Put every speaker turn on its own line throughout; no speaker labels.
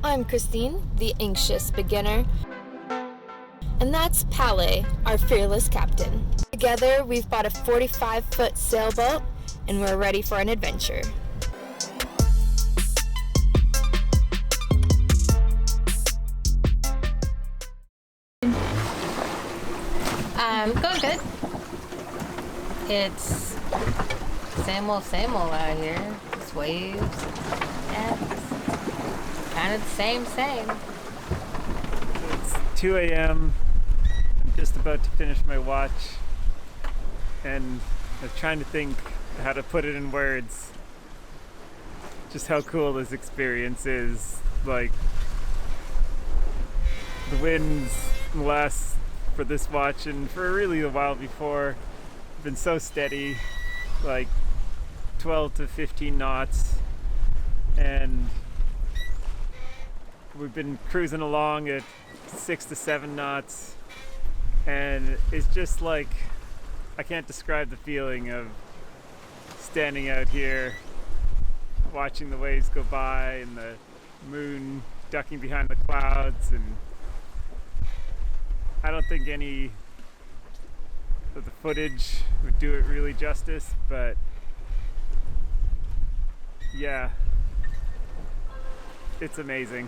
I'm Christine, the anxious beginner. And that's Pale, our fearless captain. Together, we've bought a 45-foot sailboat, and we're ready for an adventure.
Going good. It's same old out here. It's waves. Yeah, it's kind of the same.
So it's 2 a.m. I'm just about to finish my watch, and I'm trying to think how to put it in words. Just how cool this experience is. Like, the winds last for this watch and for really a while before have been so steady, like 12 to 15 knots, and we've been cruising along at 6 to 7 knots, and it's just like, I can't describe the feeling of standing out here watching the waves go by and the moon ducking behind the clouds. And I don't think any of the footage would do it really justice, but yeah, it's amazing.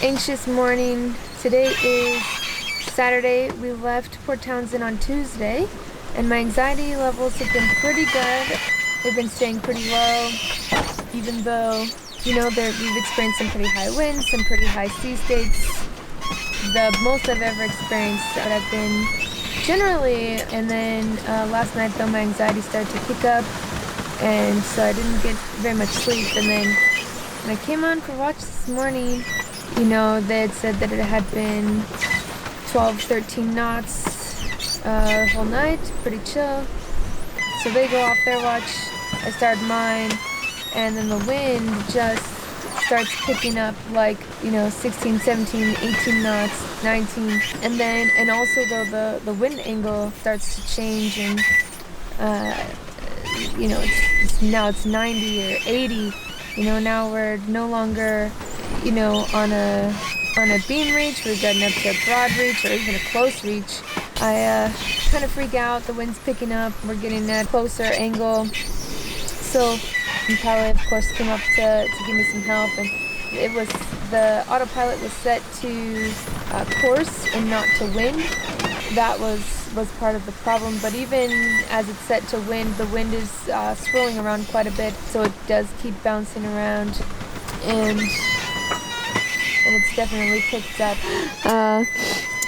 Anxious morning. Today is Saturday. We left Port Townsend on Tuesday, and my anxiety levels have been pretty good. They've been staying pretty low, even though, we've experienced some pretty high winds, some pretty high sea states. The most I've ever experienced that I've been generally, and then last night though my anxiety started to pick up, and so I didn't get very much sleep. And then when I came on for watch this morning, they had said that it had been 12, 13 knots the whole night, pretty chill. So they go off their watch, I start mine, and then the wind just starts picking up like, 16, 17, 18 knots, 19. And also though the wind angle starts to change, and, now it's 90 or 80. Now we're no longer on a beam reach, we've gotten up to a broad reach or even a close reach. I kind of freak out, the wind's picking up, we're getting a closer angle. So Pele, of course, came up to give me some help, and the autopilot was set to course and not to wind. That was part of the problem, but even as it's set to wind, the wind is swirling around quite a bit, so it does keep bouncing around, and it's definitely picked up.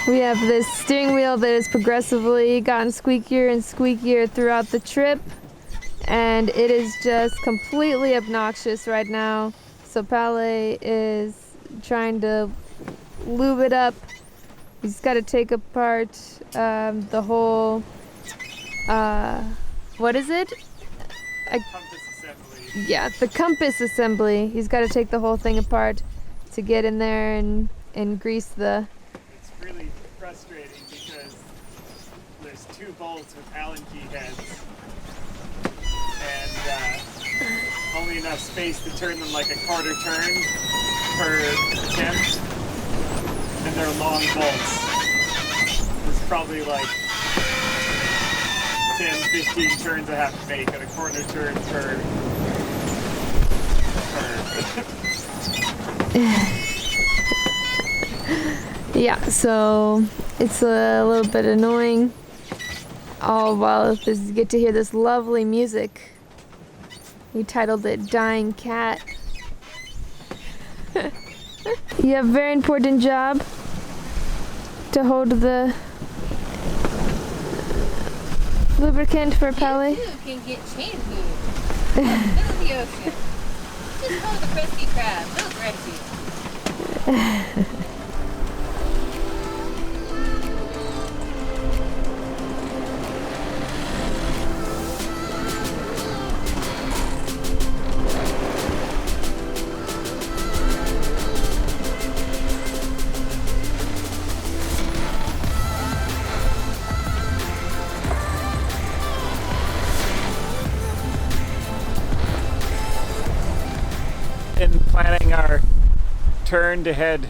We have this steering wheel that has progressively gotten squeakier and squeakier throughout the trip, and it is just completely obnoxious right now. So Pele is trying to lube it up. He's got to take apart the whole, what is it?
Compass assembly.
Yeah, the compass assembly. He's got to take the whole thing apart to get in there and grease the...
It's really frustrating because there's 2 bolts with Allen key heads, and only enough space to turn them like a quarter turn per attempt, and they're long bolts. There's probably like 10, 15 turns I have to make at a quarter turn per
Yeah, so it's a little bit annoying, all while you get to hear this lovely music. We titled it Dying Cat. You have a very important job to hold the lubricant for Pele.
You can get chain food. Middle of the ocean. Just call the Krusty Krab. Those recipes.
In planning our turn to head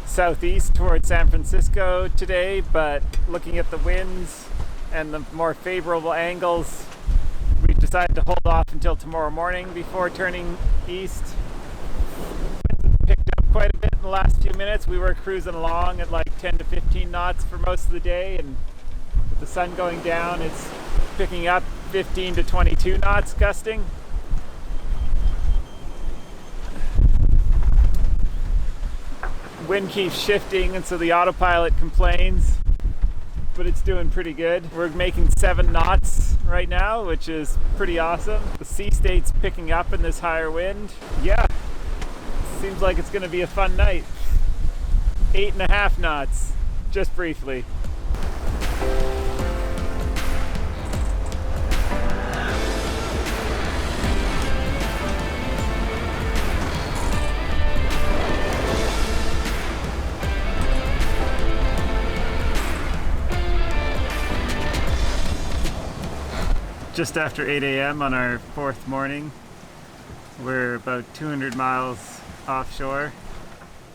southeast towards San Francisco today, but looking at the winds and the more favorable angles, we decided to hold off until tomorrow morning before turning east. Winds have picked up quite a bit in the last few minutes. We were cruising along at like 10 to 15 knots for most of the day, and with the sun going down, it's picking up 15 to 22 knots gusting. Wind keeps shifting, and so the autopilot complains, but it's doing pretty good. We're making 7 knots right now, which is pretty awesome. The sea state's picking up in this higher wind. Yeah, seems like it's going to be a fun night. 8.5 knots, just briefly. Just after 8 a.m. on our 4th morning. We're about 200 miles offshore.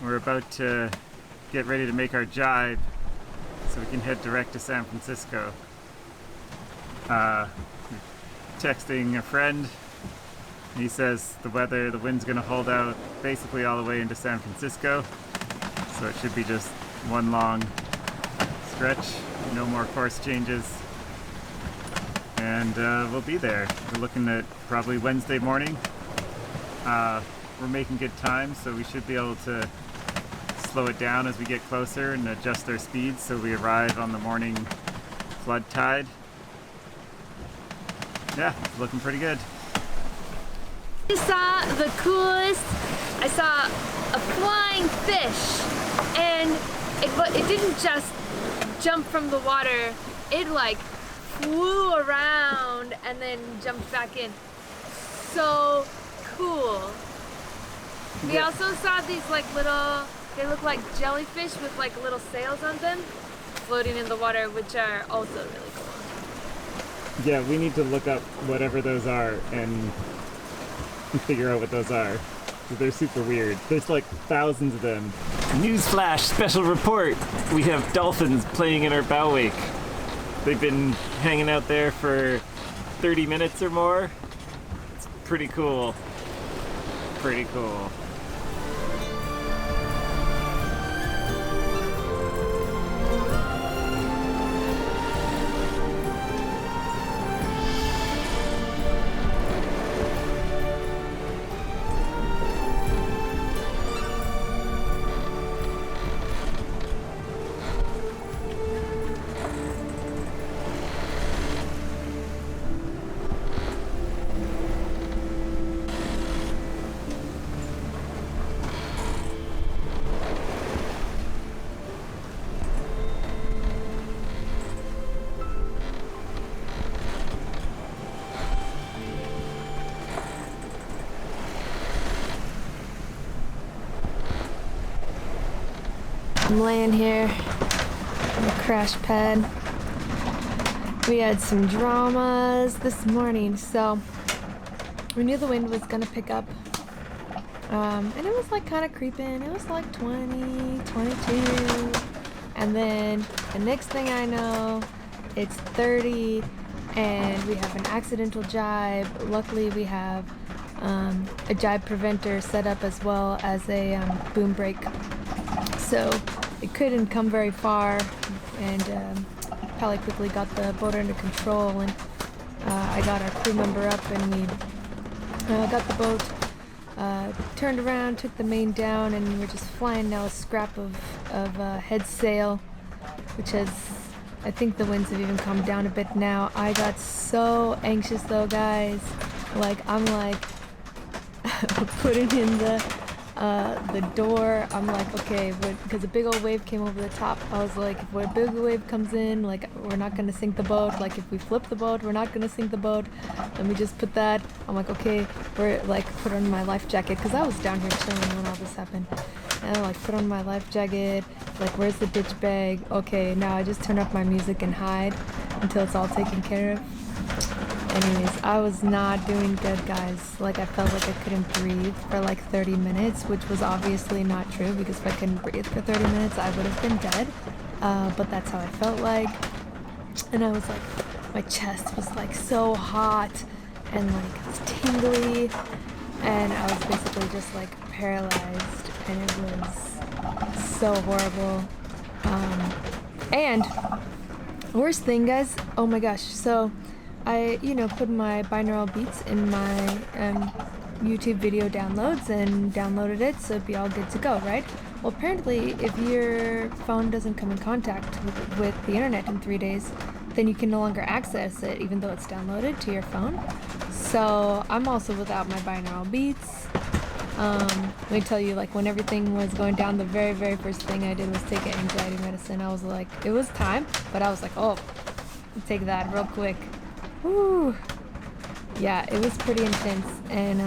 We're about to get ready to make our jibe so we can head direct to San Francisco. Texting a friend. He says the wind's gonna hold out basically all the way into San Francisco. So it should be just one long stretch, no more course changes. And we'll be there. We're looking at probably Wednesday morning. We're making good time, so we should be able to slow it down as we get closer and adjust our speeds so we arrive on the morning flood tide. Yeah, it's looking pretty good.
I saw the coolest. I saw a flying fish, and it didn't just jump from the water. It like flew around and then jumped back in. So cool. We also saw these like little, they look like jellyfish with like little sails on them floating in the water, which are also really cool.
Yeah, we need to look up whatever those are and figure out what those are. They're super weird. There's like thousands of them. Newsflash, special report. We have dolphins playing in our bow wake. They've been hanging out there for 30 minutes or more. It's pretty cool. Pretty cool.
I'm laying here on the crash pad. We had some dramas this morning, so we knew the wind was gonna pick up. And it was like kind of creeping. It was like 20, 22. And then the next thing I know, it's 30 and we have an accidental jibe. Luckily we have a jibe preventer set up as well as a boom brake. So it couldn't come very far, and Pally quickly got the boat under control, and I got our crew member up, and we got the boat turned around, took the main down, and we're just flying now a scrap of head sail, which has I think the winds have even calmed down a bit now. I got so anxious though, guys. Like, I'm like putting in the door. I'm like, okay, because a big old wave came over the top. I was like, if a big wave comes in, like, we're not gonna sink the boat. Like, if we flip the boat, we're not gonna sink the boat. Let me just put that. I'm like, okay, we're like, put on my life jacket, because I was down here chilling when all this happened. And I like put on my life jacket. Like, where's the ditch bag? Okay, now I just turn up my music and hide until it's all taken care of. Anyways, I was not doing good, guys. Like, I felt like I couldn't breathe for like 30 minutes, which was obviously not true, because if I couldn't breathe for 30 minutes, I would have been dead. But that's how I felt like. And I was like, my chest was like so hot and like it was tingly. And I was basically just like paralyzed, and it was so horrible. And worst thing, guys, oh my gosh, so I, put my binaural beats in my YouTube video downloads and downloaded it, so it'd be all good to go, right? Well, apparently, if your phone doesn't come in contact with the internet in 3 days, then you can no longer access it, even though it's downloaded to your phone. So I'm also without my binaural beats. Let me tell you, like, when everything was going down, the very, very first thing I did was take an anxiety medicine. I was like, it was time, but I was like, oh, take that real quick. Woo. Yeah, it was pretty intense. And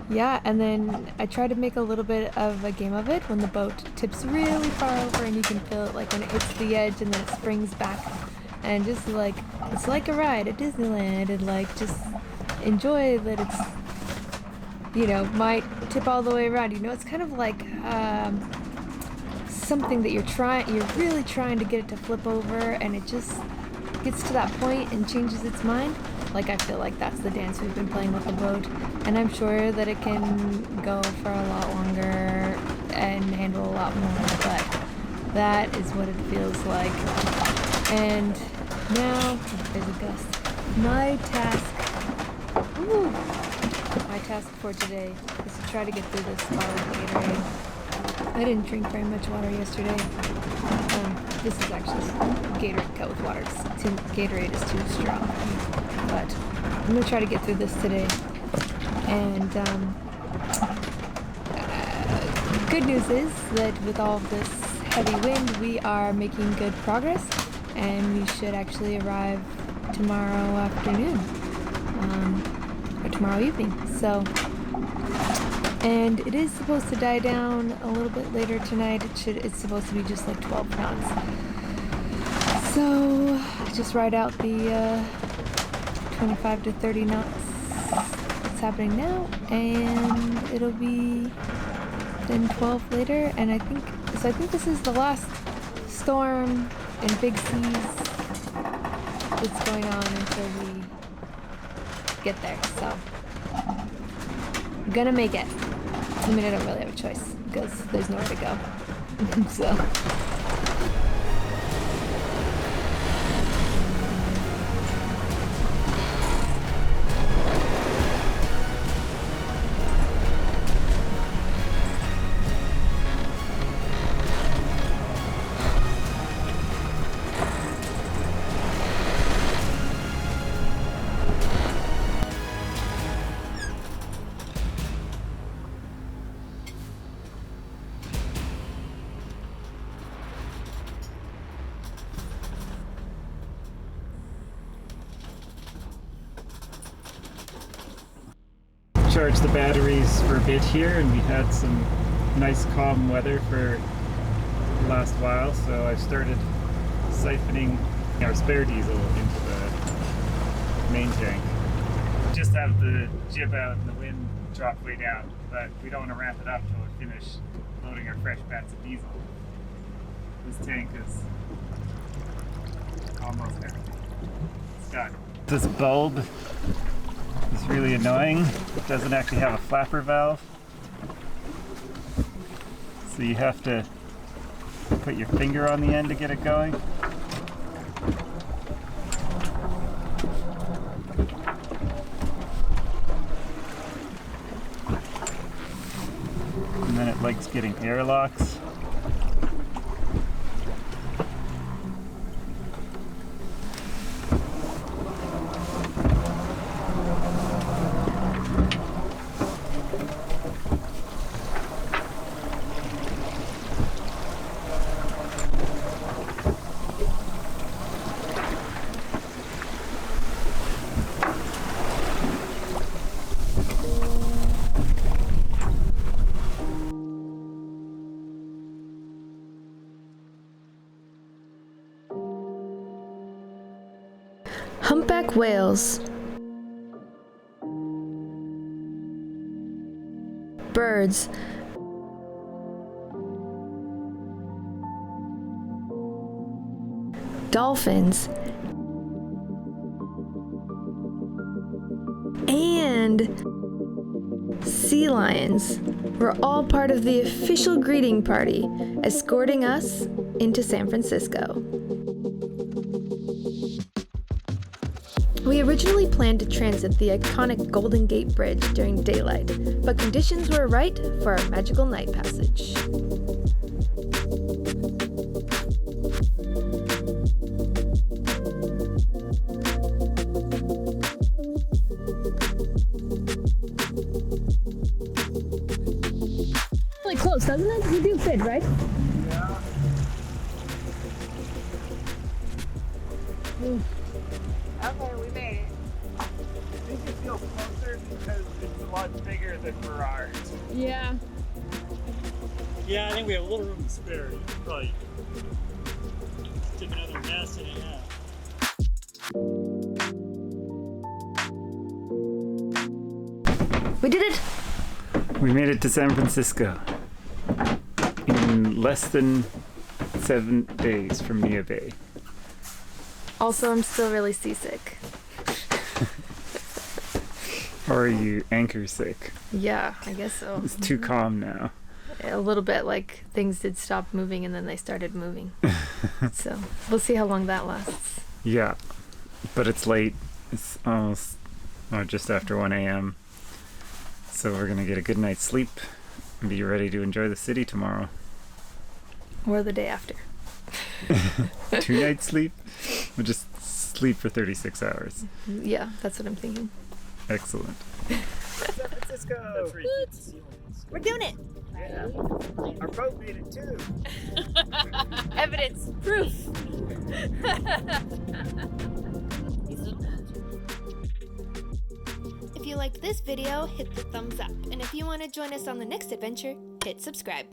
yeah, and then I tried to make a little bit of a game of it when the boat tips really far over and you can feel it like when it hits the edge and then it springs back. And just like, it's like a ride at Disneyland, and like just enjoy that it's, might tip all the way around. It's kind of like something that you're really trying to get it to flip over, and it just gets to that point and changes its mind. Like, I feel like that's the dance we've been playing with the boat, and I'm sure that it can go for a lot longer and handle a lot more, but that is what it feels like. And now, there's a gust. My task for today is to try to get through this bottle of Gatorade. I didn't drink very much water yesterday. This is actually Gatorade cut with water. Gatorade is too strong. But I'm going to try to get through this today. And good news is that with all of this heavy wind, we are making good progress. And we should actually arrive tomorrow afternoon. Or tomorrow evening. So, and it is supposed to die down a little bit later tonight. It's supposed to be just like 12 knots. So, just ride out the 25 to 30 knots that's happening now, and it'll be then 12 later. And I think this is the last storm and big seas that's going on until we get there. So I'm gonna make it. I mean, I don't really have a choice because there's nowhere to go. So
charged the batteries for a bit here, and we had some nice calm weather for the last while, so I started siphoning our spare diesel into the main tank. Just have the jib out and the wind drop way down, but we don't want to ramp it up until we finish loading our fresh batch of diesel. This tank is almost empty. It's done. This bulb is really annoying. It doesn't actually have a flapper valve, so you have to put your finger on the end to get it going. And then it likes getting airlocks.
Humpback whales. Birds. Dolphins. And sea lions were all part of the official greeting party, escorting us into San Francisco. We originally planned to transit the iconic Golden Gate Bridge during daylight, but conditions were right for our magical night passage. Really close, doesn't it? You do fit, right?
Yeah.
Okay, we made it.
I think it feels closer because it's a lot bigger than Burrard.
Yeah.
Yeah, I think we have a little room to spare. You could probably take another nest in it now.
We did it!
We made it to San Francisco in less than 7 days from Nia Bay.
Also, I'm still really seasick.
Or are you anchor sick?
Yeah, I guess so.
It's too calm now.
A little bit, like things did stop moving and then they started moving. So we'll see how long that lasts.
Yeah, but it's late. It's almost just after 1 a.m. So we're gonna get a good night's sleep and be ready to enjoy the city tomorrow.
Or the day after.
2 nights sleep? We'll just sleep for 36 hours.
Yeah, that's what I'm thinking.
Excellent. San Francisco!
That's where you keep the sea lions.
We're doing it.
Yeah. Our boat made it too.
Evidence. Proof.
If you liked this video, hit the thumbs up. And if you want to join us on the next adventure, hit subscribe.